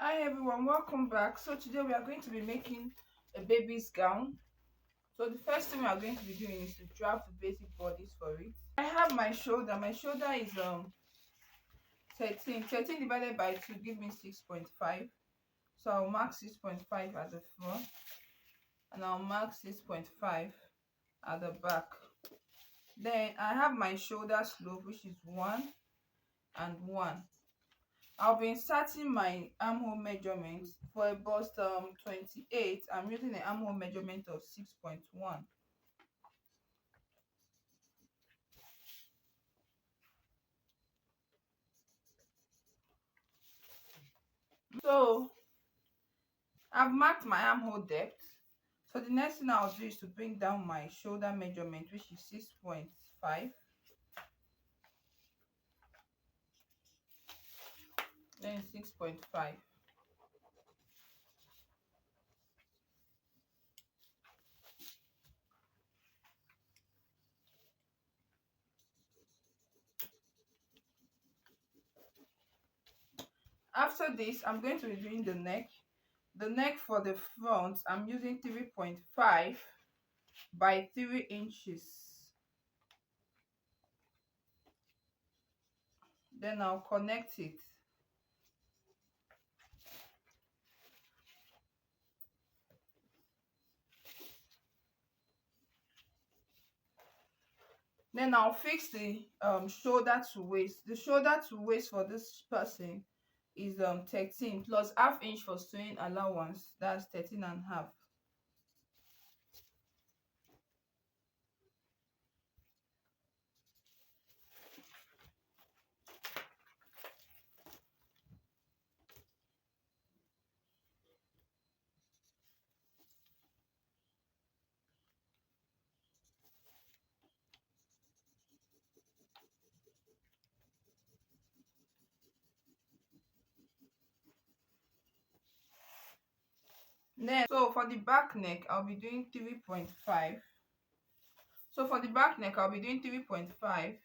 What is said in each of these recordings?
Hi everyone, welcome back. So today we are going to be making a baby's gown. So the first thing we are going to be doing is to draft the basic bodies for it. I have my shoulder. My shoulder is 13 divided by 2 give me 6.5. So I'll mark 6.5 at the front and I'll mark 6.5 at the back. Then I have my shoulder slope, which is 1 and 1. I'll be inserting my armhole measurement for a bust 28. I'm using an armhole measurement of 6.1. So I've marked my armhole depth. So the next thing I'll do is to bring down my shoulder measurement, which is 6.5. Then 6.5. After this, I'm going to be doing the neck. The neck for the front, I'm using 3.5 by 3 inches. Then I'll connect it. Then I'll fix the shoulder to waist. The shoulder to waist for this person is 13 plus half inch for sewing allowance. That's 13 and a half. Then so for the back neck, I'll be doing 3.5. So for the back neck, I'll be doing 3.5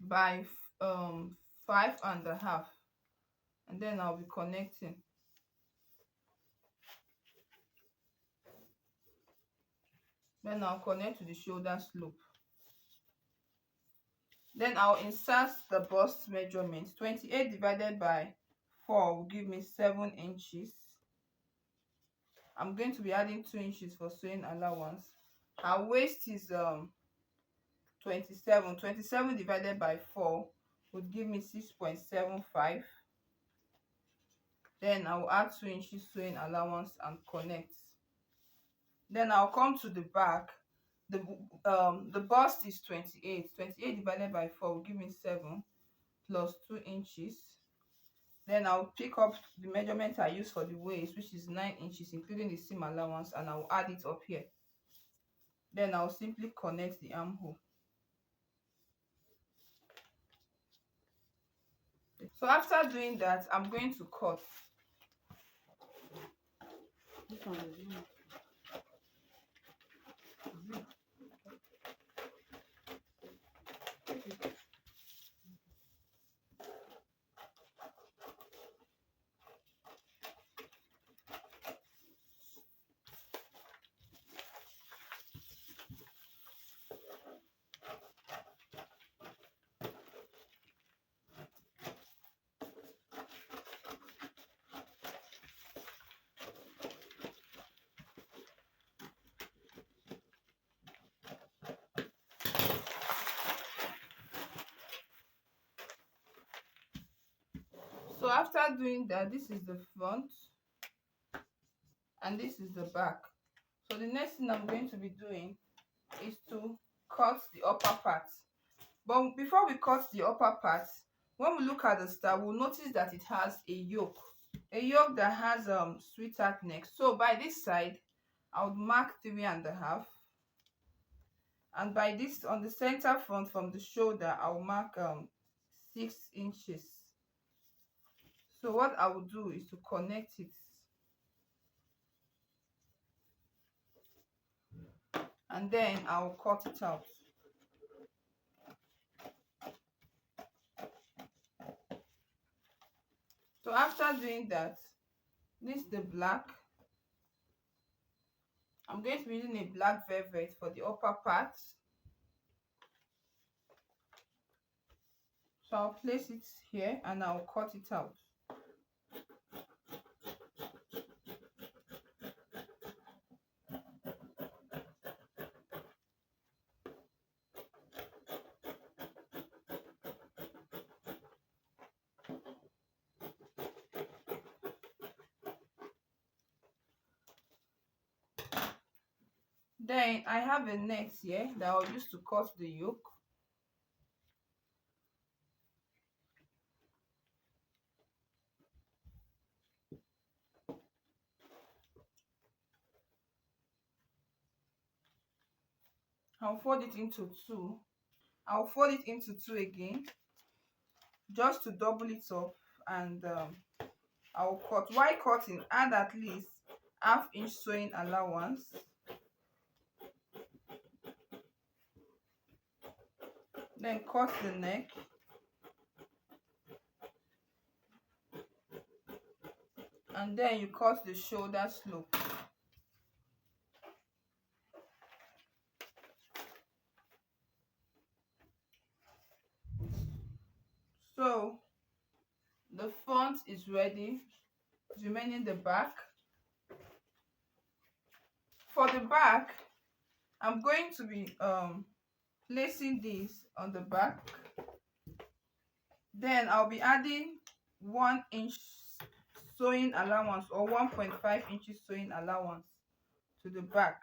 by 5.5, and then I'll be connecting. Then I'll connect to the shoulder slope. Then I'll insert the bust measurement. 28 divided by 4 will give me 7 inches. I'm going to be adding 2 inches for sewing allowance. Her waist is 27. 27 divided by 4 would give me 6.75. Then I'll add 2 inches sewing allowance and connect. Then I'll come to the back. The bust is 28. 28 divided by 4 will give me 7 plus 2 inches. Then I'll pick up the measurement I use for the waist, which is 9 inches, including the seam allowance, and I'll add it up here. Then I'll simply connect the armhole. So after doing that, I'm going to cut. So after doing that, this is the front and this is the back. So the next thing I'm going to be doing is to cut the upper part. But before we cut the upper part, when we look at the star, we'll notice that it has a yoke that has sweetheart neck. So by this side, I would mark 3.5, and by this on the center front from the shoulder, I'll mark 6 inches. So what I will do is to connect it, and then I'll cut it out. So after doing that, this is the black. I'm going to be using a black velvet for the upper part. So I'll place it here and I'll cut it out. Then I have a net here that I'll use to cut the yoke. I'll fold it into two. I'll fold it into two again, just to double it up, and I'll cut. While cutting, add at least half-inch sewing allowance. Then cut the neck. And then you cut the shoulder slope. So the front is ready, it's remaining the back. For the back, I'm going to be placing this on the back. Then I'll be adding 1-inch sewing allowance or 1.5 inches sewing allowance to the back.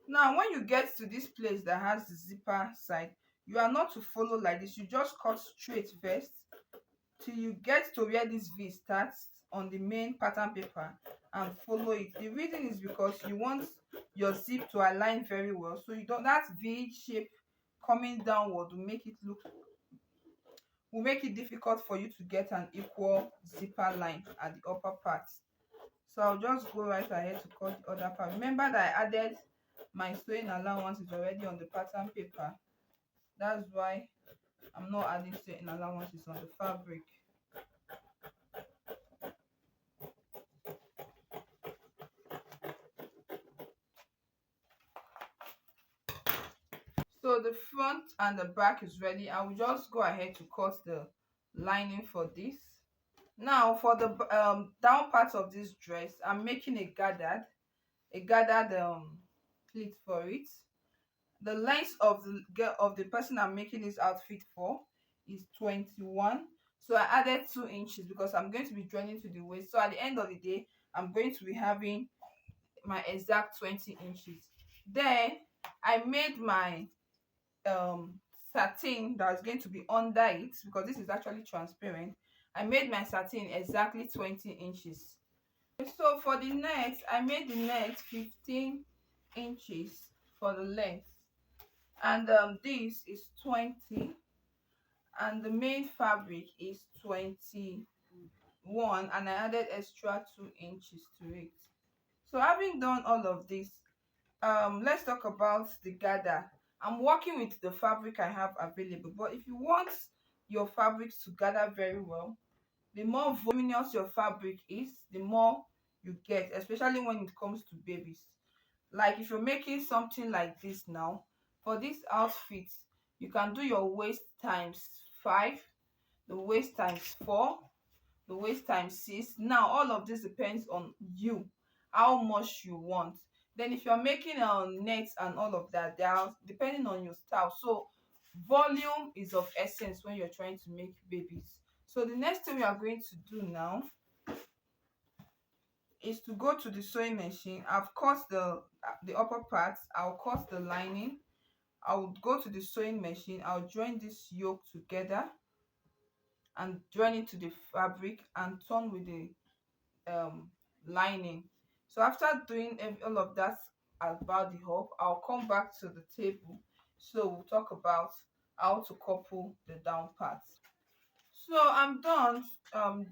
Now when you get to this place that has the zipper side, you are not to follow like this. You just cut straight first till you get to where this V starts on the main pattern paper and follow it. The reason is because you want your zip to align very well, so you don't, that V shape coming downward will make it difficult for you to get an equal zipper line at the upper part. So I'll just go right ahead to cut the other part. Remember that I added my sewing allowance is already on the pattern paper. That's why I'm not adding sewing allowances on the fabric. So the front and the back is ready. I will just go ahead to cut the lining for this. Now for the down part of this dress, I'm making a gathered pleat for it. The length of the person I'm making this outfit for is 21. So I added 2 inches because I'm going to be joining to the waist. So at the end of the day, I'm going to be having my exact 20 inches. Then I made my satin that is going to be under it, because this is actually transparent. I made my satin exactly 20 inches. So for the net, I made the net 15 inches for the length, and this is 20, and the main fabric is 21, and I added extra 2 inches to it. So having done all of this, let's talk about the gather. I'm working with the fabric I have available, but if you want your fabrics to gather very well, the more voluminous your fabric is, the more you get, especially when it comes to babies. Like if you're making something like this now, for this outfit, you can do your waist times 5, the waist times 4, the waist times 6. Now all of this depends on you, how much you want. Then if you're making nets and all of that, they are depending on your style. So volume is of essence when you're trying to make babies. So the next thing we are going to do now is to go to the sewing machine. I've cut the upper part. I'll cut the lining. I would go to the sewing machine. I'll join this yoke together and join it to the fabric and turn with the lining. So after doing all of that about the hook, I'll come back to the table, so we'll talk about how to couple the down parts. So I'm done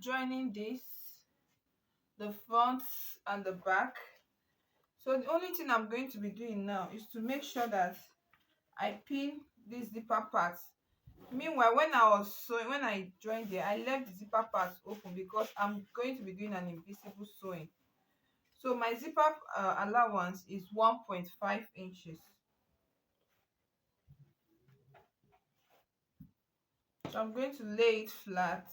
joining this, the front and the back. So the only thing I'm going to be doing now is to make sure that I pin this zipper part Meanwhile, when I was sewing, when I joined there, I left the zipper part open because I'm going to be doing an invisible sewing. So my zipper allowance is 1.5 inches. So I'm going to lay it flat.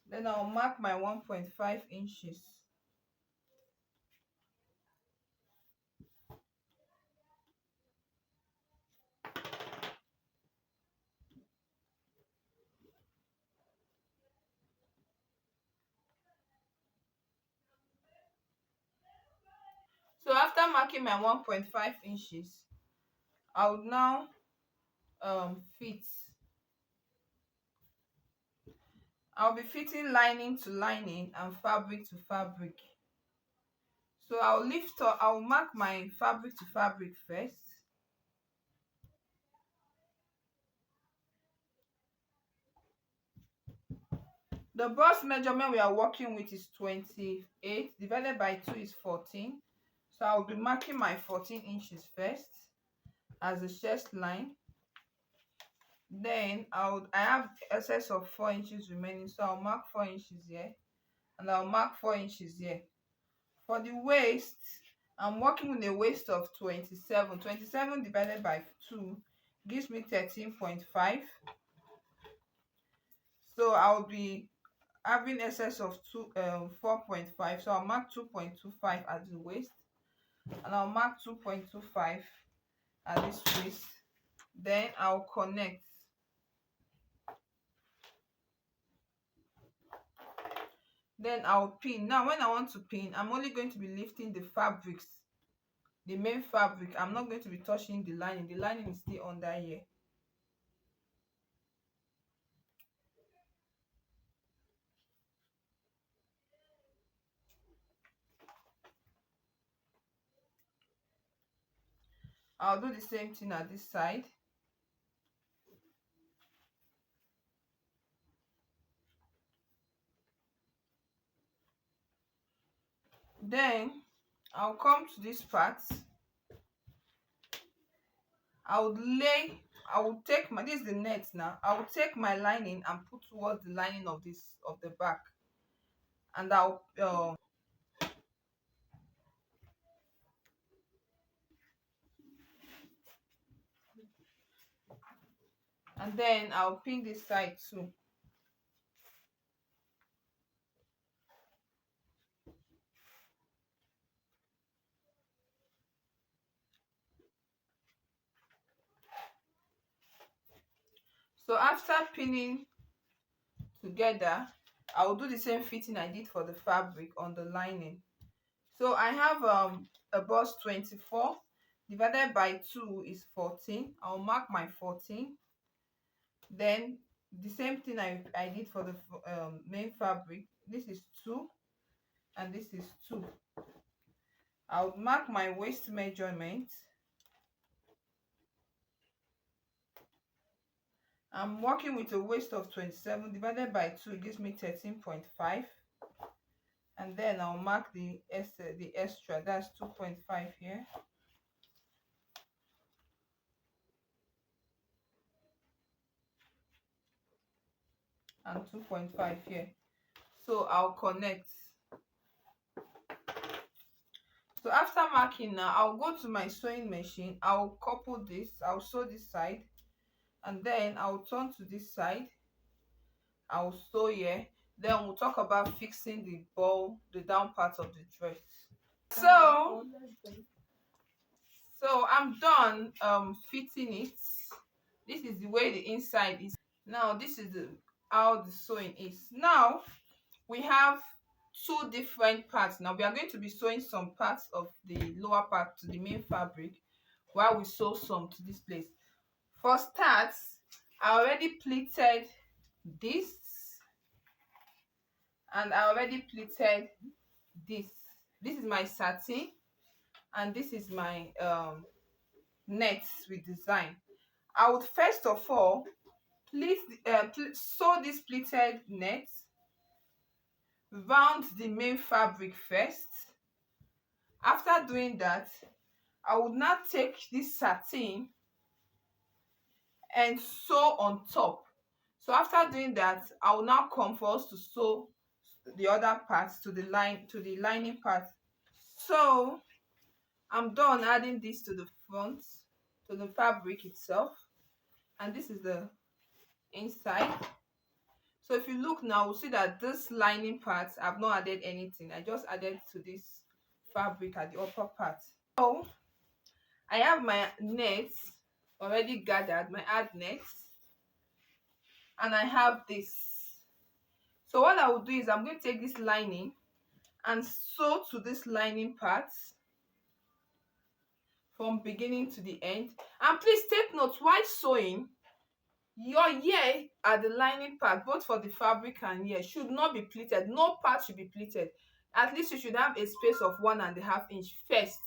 Then I'll mark my 1.5 inches. So after marking my 1.5 inches, I would now fit. I'll be fitting lining to lining and fabric to fabric. So I'll mark my fabric to fabric first. The bust measurement we are working with is 28 divided by 2 is 14. So I'll be marking my 14 inches first as the chest line. Then I have excess of 4 inches remaining, so I'll mark 4 inches here and I'll mark 4 inches here. For the waist, I'm working with a waist of 27. 27 divided by 2 gives me 13.5. So I'll be having excess of 4.5. So I'll mark 2.25 at the waist and I'll mark 2.25 at this waist. Then I'll connect. Then I'll pin. Now when I want to pin, I'm only going to be lifting the fabrics, the main fabric. I'm not going to be touching the lining. The lining is still under here. I'll do the same thing at this side. Then I'll come to this part. I will take my, this is the net now. I will take my lining and put towards the lining of the back, and then I'll pin this side too. So after pinning together, I will do the same fitting I did for the fabric on the lining. So I have a bust 24 divided by 2 is 14. I'll mark my 14. Then the same thing I did for the main fabric. This is 2 and this is 2. I'll mark my waist measurement. I'm working with a waist of 27 divided by 2 gives me 13.5. And then I'll mark the extra, that's 2.5 here. And 2.5 here. So I'll connect. So after marking now, I'll go to my sewing machine. I'll couple this. I'll sew this side. And then I'll turn to this side. I'll sew here. Then we'll talk about fixing the ball, the down part of the dress. So I'm done fitting it. This is the way the inside is. Now this is how the sewing is. Now we have two different parts. Now we are going to be sewing some parts of the lower part to the main fabric while we sew some to this place. For starts, I already pleated this and I already pleated this. This is my satin and this is my net with design. I would first of all sew this pleated net round the main fabric first. After doing that, I would now take this satin and sew on top. So after doing that, I will now come for us to sew the other parts to the lining part. So I'm done adding this to the front, to the fabric itself, and this is the inside. So if you look now, we'll see that this lining part, I've not added anything. I just added to this fabric at the upper part. So I have my nets already gathered, my ad nets, and I have this. So what I will do is I'm going to take this lining and sew to this lining part from beginning to the end. And please take note, while sewing, your ear at the lining part, both for the fabric and ear, should not be pleated. No part should be pleated. At least you should have a space of 1.5 inch first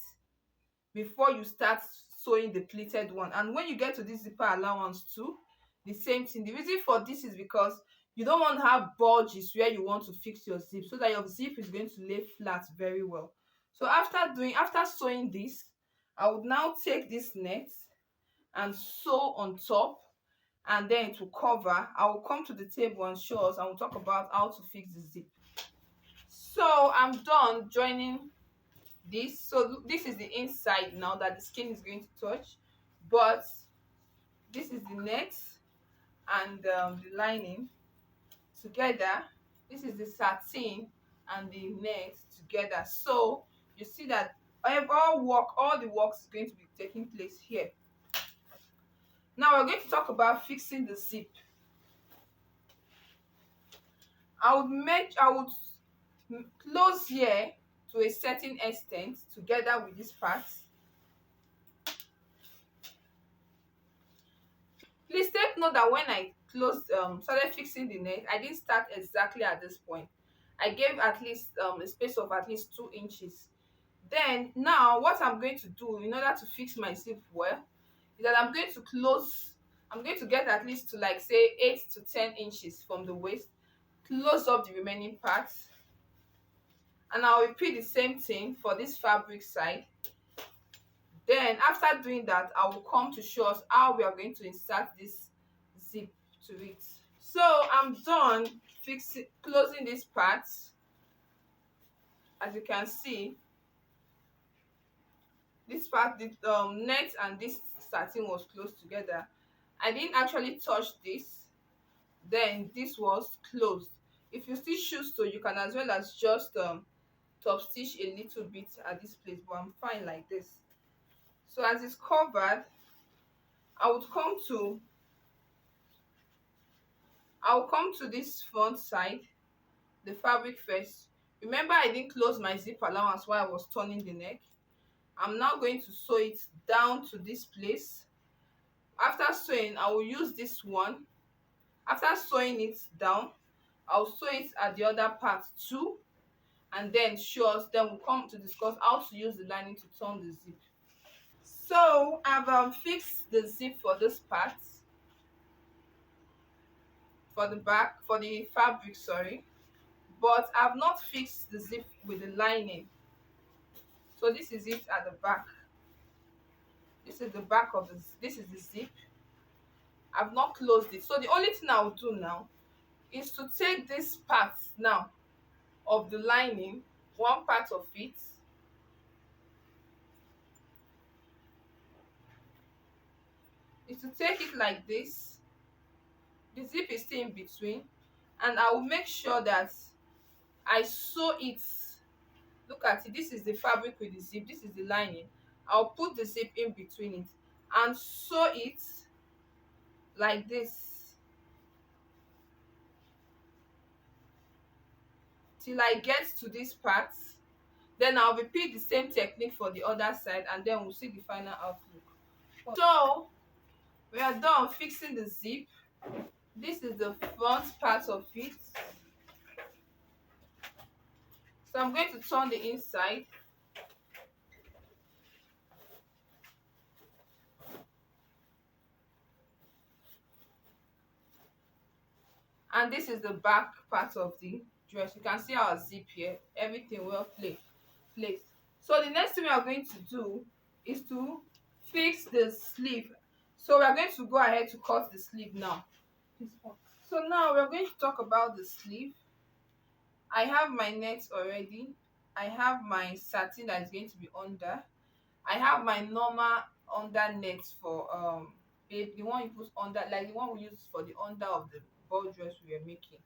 before you start sewing the pleated one. And when you get to this zipper allowance too, the same thing. The reason for this is because you don't want to have bulges where you want to fix your zip, so that your zip is going to lay flat very well. So after sewing this, I would now take this net and sew on top, and then it will cover. I will come to the table and show us, and we'll talk about how to fix the zip. So I'm done joining this. So this is the inside now that the skin is going to touch, but this is the net and the lining together. This is the satin and the net together. So you see that all the work is going to be taking place here. Now we're going to talk about fixing the zip. I would close here to a certain extent together with this part. Please take note that when I started fixing the net, I didn't start exactly at this point. I gave at least a space of at least 2 inches. Then now what I'm going to do in order to fix my zip well is that I'm going to get at least to, like, say 8 to 10 inches from the waist, close up the remaining parts, and I'll repeat the same thing for this fabric side. Then after doing that, I will come to show us how we are going to insert this zip to it. So I'm done closing this part. As you can see, this part, the net and this satin was close together. I didn't actually touch this. Then this was closed. If you still choose to, you can as well as just top stitch a little bit at this place, but I'm fine like this. So as it's covered, I'll come to this front side, the fabric first. Remember, I didn't close my zip allowance while I was turning the neck. I'm now going to sew it down to this place. After sewing, I will use this one. After sewing it down, I'll sew it at the other part too, and then we'll come to discuss how to use the lining to turn the zip. So I've fixed the zip for this part, for the fabric, sorry, but I've not fixed the zip with the lining. So this is it at the back. This is the back of this is the zip. I've not closed it. So the only thing I'll do now is to take this part now of the lining, one part of it, is to take it like this. The zip is still in between, and I will make sure that I sew it. Look at it. This is the fabric with the zip. This is the lining. I'll put the zip in between it and sew it like this till I get to this part. Then I'll repeat the same technique for the other side, and then we'll see the final outlook. So we are done fixing the zip. This is the front part of it. So I'm going to turn the inside. And this is the back part of the dress. You can see our zip here. Everything well placed. So the next thing we are going to do is to fix the sleeve. So we are going to go ahead to cut the sleeve now. So now we are going to talk about the sleeve. I have my net already. I have my satin that is going to be under. I have my normal under net for the one you put under, like the one we use for the under of the ball dress we were making.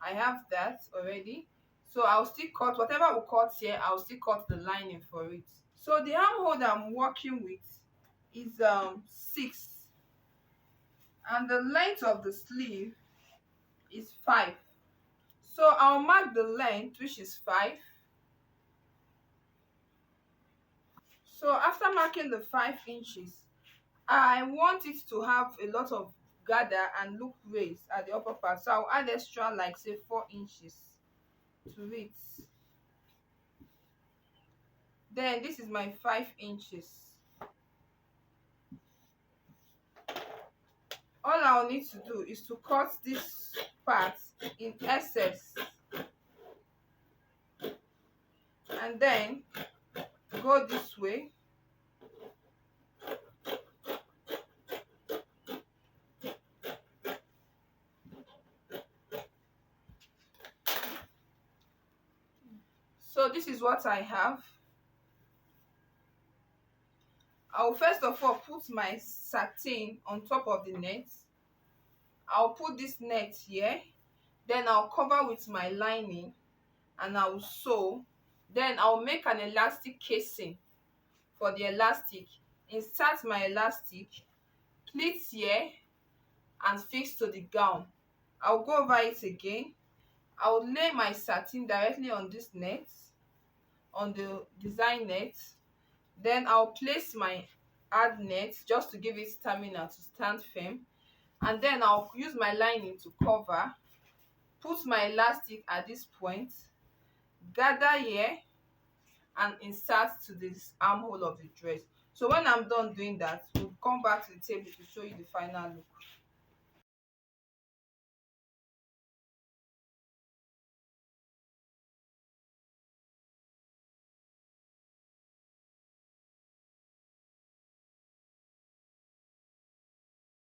I have that already. So I'll still cut whatever we cut here, I'll still cut the lining for it. So the armhole that I'm working with is 6, and the length of the sleeve is 5. So I'll mark the length, which is 5. So after marking the 5 inches, I want it to have a lot of gather and look raised at the upper part. So I'll add extra, like say 4 inches to it. Then this is my 5 inches. All I'll need to do is to cut this part in excess and then go this way. So this is what I have. I'll first of all put my satin on top of the net. I'll put this net here, then I'll cover with my lining and I'll sew. Then I'll make an elastic casing for the elastic. Insert my elastic, pleat here and fix to the gown. I'll go over it again. I'll lay my satin directly on this net, on the design net. Then I'll place my hard net just to give it stamina to stand firm, and then I'll use my lining to cover, put my elastic at this point, gather here and insert to this armhole of the dress. So when I'm done doing that, we'll come back to the table to show you the final look.